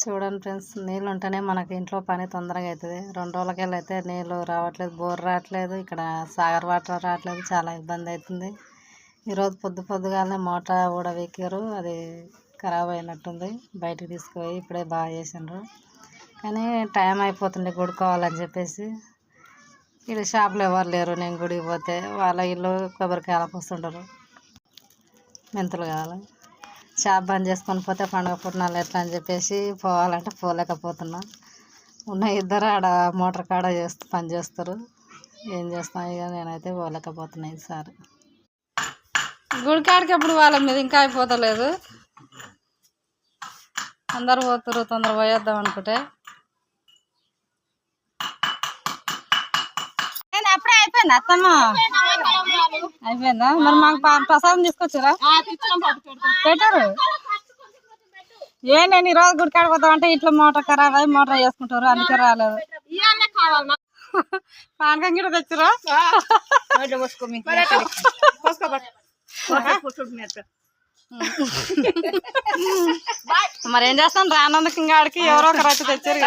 చూడండి ఫ్రెండ్స్, నీళ్ళు ఉంటేనే మనకి ఇంట్లో పని తొందరగా అవుతుంది. 2 రోజులకెళ్ళి అయితే నీళ్ళు రావట్లేదు, బోర్ రావట్లేదు, ఇక్కడ సాగర్ వాటర్ రావట్లేదు, చాలా ఇబ్బంది అవుతుంది. ఈరోజు పొద్దుగాలనే మోటార్ కూడా వెక్కారు, అది ఖరాబ్ అయినట్టుంది. బయటికి తీసుకుపోయి ఇప్పుడే బాగా చేసిండ్రు. కానీ టైం అయిపోతుంది గుడుకోవాలని చెప్పేసి. ఇక్కడ షాపులో ఎవరు లేరు. నేను గుడికి పోతే వాళ్ళ ఇల్లు కొబ్బరికాయలు పోస్తుంటారు, మెంతులు కావాలి. షాప్ బంద్ చేసుకొని పోతే పండుగ పుట్టినాలు ఎట్లా అని చెప్పేసి పోవాలంటే పోలేకపోతున్నా. ఉన్న ఇద్దరు ఆడ మోటార్ కాడ పని చేస్తారు. ఏం చేస్తాం ఇక, నేనైతే పోలేకపోతున్నా ఈసారి. గుడికాడికి ఎప్పుడు వాళ్ళ మీద ఇంకా అయిపోతలేదు. అందరు పోతురు, తొందర పోయేద్దాం అనుకుంటే. అప్పుడే అయిపోయింది అత్తమ్మ, అయిపోయిందా? మరి మాకు ప్రసాదం తీసుకొచ్చారా? పెట్టారు. నేను ఈరోజు గుడికాడికి పోతామంటే ఇంట్లో మోటార్ ఖరాబ్ అయ్యి మోటార్ చేసుకుంటారు, అందుకే రాలేదు. పానకం గిట్ట తెచ్చారా? మరి ఏం చేస్తాను, రానందుకు ఇంకా ఆడికి ఎవరో ఒకరు వచ్చి తెచ్చారు.